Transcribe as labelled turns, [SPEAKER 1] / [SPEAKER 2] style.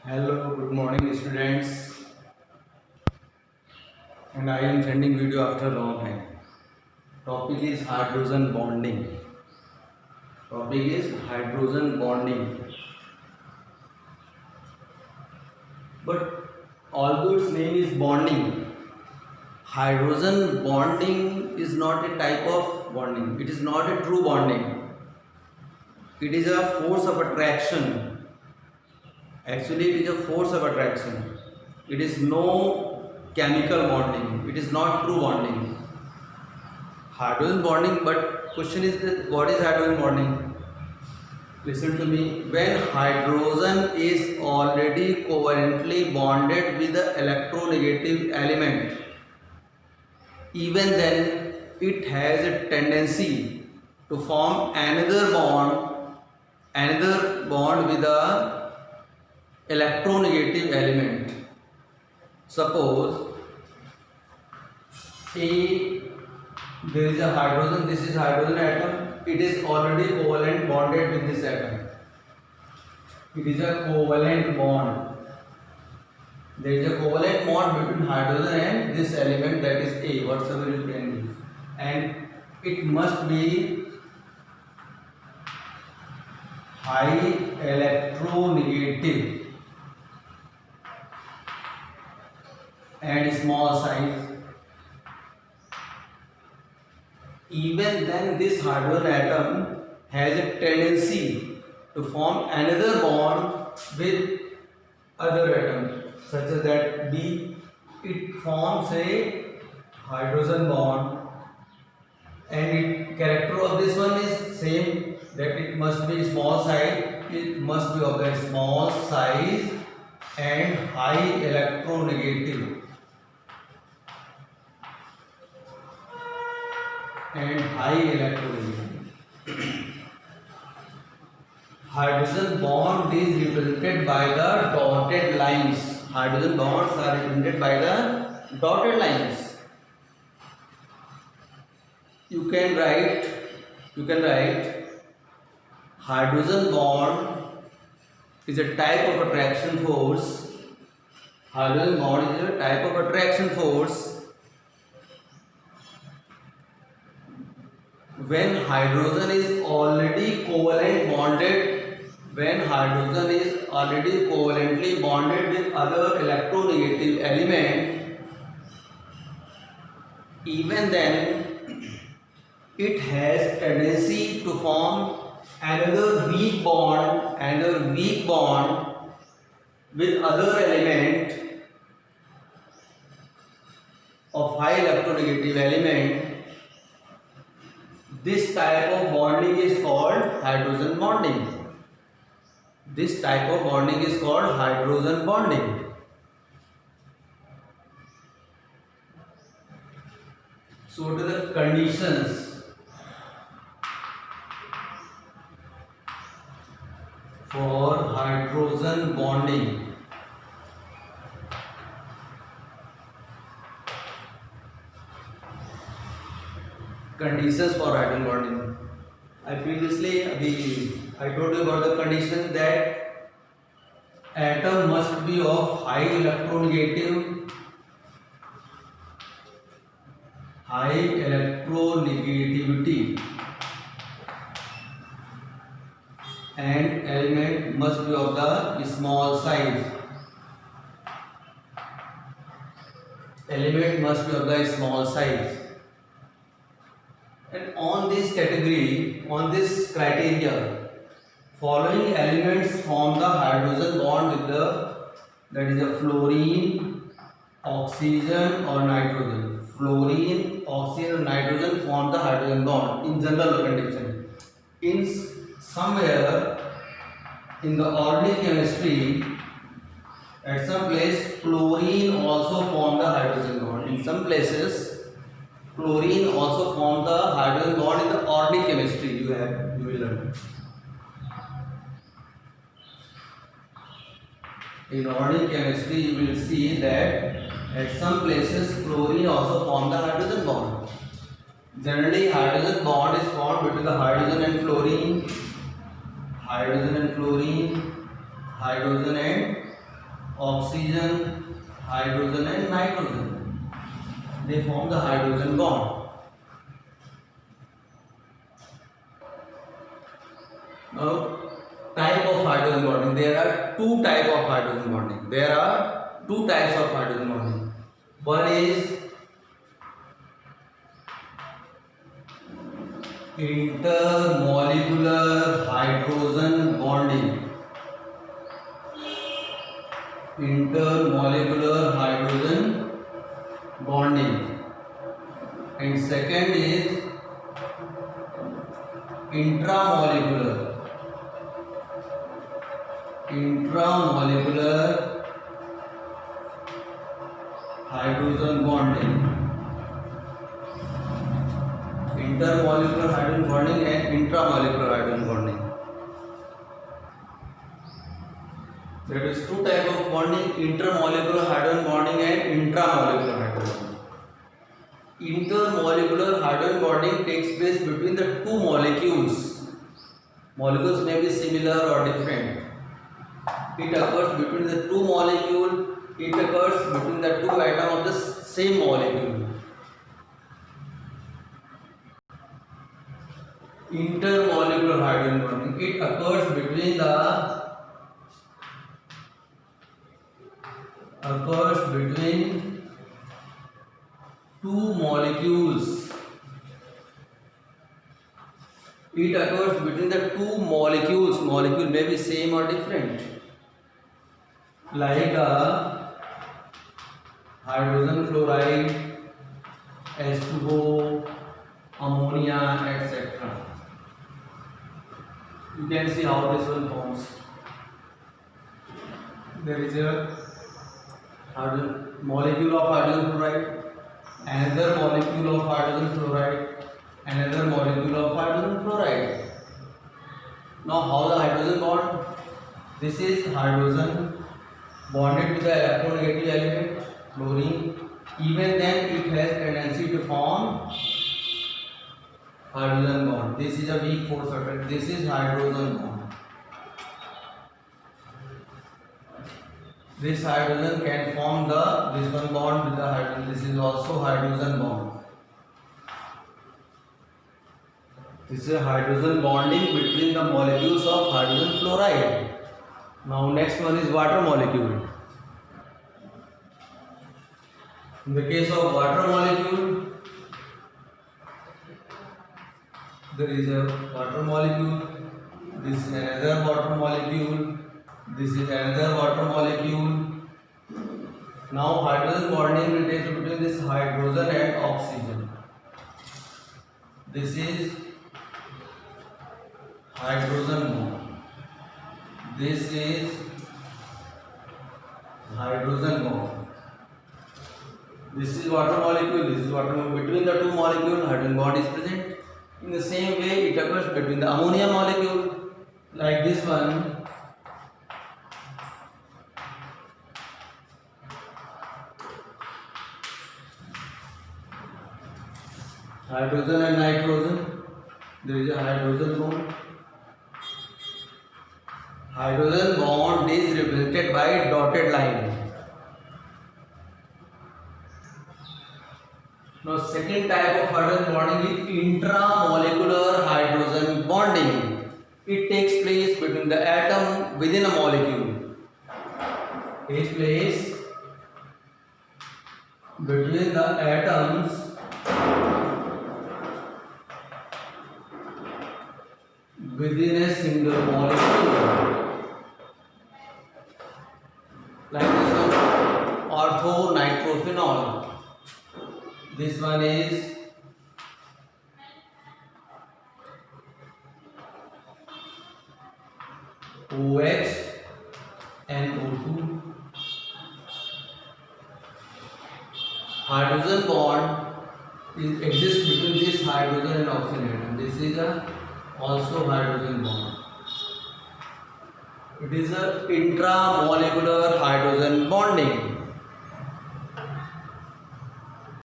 [SPEAKER 1] Hello, good morning students, and I am sending video after a long time. Topic is hydrogen bonding. Topic is hydrogen bonding. But although its name is bonding, hydrogen bonding is not a type of bonding. It is not a true bonding. It is a force of attraction. Actually, it is a force of attraction. It is no chemical bonding. It is not true bonding. Hydrogen bonding, but question is that what is hydrogen bonding? Listen to me. When hydrogen is already covalently bonded with the electronegative element, even then it has a tendency to form another bond with the electronegative element. Suppose A, there is a hydrogen, this is hydrogen atom, it is already covalent bonded with this atom. It is a covalent bond. There is a covalent bond between hydrogen and this element, that is A, whatsoever you can use. And it must be high electronegative and small size. Even then this hydrogen atom has a tendency to form another bond with other atom, such as that B, it forms a hydrogen bond, and it character of this one is same, that it must be small size, it must be of that small size and high electronegative. Hydrogen bond is represented by the dotted lines. Hydrogen bonds are represented by the dotted lines. You can write hydrogen bond is a type of attraction force. Hydrogen bond is a type of attraction force when hydrogen is already covalently bonded with other electronegative element, even then it has tendency to form another weak bond with other element of high electronegative element. This type of bonding is called hydrogen bonding. This type of bonding is called hydrogen bonding. So what are the conditions for hydrogen bonding? Conditions for hydrogen bonding. I told you about the condition that atom must be of high electronegativity and element must be of the small size. And on this criteria, following elements form the hydrogen bond with that is a fluorine, oxygen or nitrogen. Fluorine, oxygen or nitrogen form the hydrogen bond in general condition. In somewhere in the organic chemistry, at some place chlorine also form the hydrogen bond. In some places chlorine also form the hydrogen bond in the organic chemistry. You will learn. In organic chemistry, you will see that at some places chlorine also form the hydrogen bond. Generally, hydrogen bond is formed between the hydrogen and fluorine, hydrogen and oxygen, hydrogen and nitrogen. They form the hydrogen bond. Now, type of hydrogen bonding. There are two types of hydrogen bonding. There are two types of hydrogen bonding. One is intermolecular hydrogen bonding. Intermolecular hydrogen bonding. And second is intramolecular hydrogen bonding. Intermolecular hydrogen bonding and intramolecular hydrogen bonding. There is two types of bonding: intermolecular hydrogen bonding and intramolecular hydrogen bonding. Intermolecular hydrogen bonding takes place between the two molecules. Molecules may be similar or different. It occurs between the two molecules. It occurs between the two atoms of the same molecule. Intermolecular hydrogen bonding. It occurs between two molecules. It occurs between the two molecules. Molecule may be same or different. Like hydrogen fluoride, H2O, ammonia, etc. You can see how this one forms. There is a molecule of hydrogen fluoride, another molecule of hydrogen fluoride, another molecule of hydrogen fluoride. Now, how the hydrogen bond? This is hydrogen bonded to the electronegative element chlorine. Even then, it has tendency to form hydrogen bond. This is a weak force attraction. This is hydrogen bond. This hydrogen can form this one bond with the hydrogen. This is also hydrogen bond. This is a hydrogen bonding between the molecules of hydrogen fluoride. Now next one is water molecule. In the case of water molecule, there is a water molecule. This is another water molecule. This is another water molecule. Now hydrogen bonding will take between this hydrogen and oxygen. This is hydrogen bond. This is hydrogen bond. This is water molecule. This is water molecule. Between the two molecules, hydrogen bond is present. In the same way, it occurs between the ammonia molecule, like this one. Hydrogen and nitrogen. There is a hydrogen bond. Hydrogen bond is represented by dotted line. Now, second type of hydrogen bonding is intramolecular hydrogen bonding. It takes place between the atom within a molecule. Takes place between the atoms within a single molecule. Like this one, orthonitrophenol. This one is OX and O2. Hydrogen bond exists between this hydrogen and oxygen atom. This is also hydrogen bond. It is a intramolecular hydrogen bonding.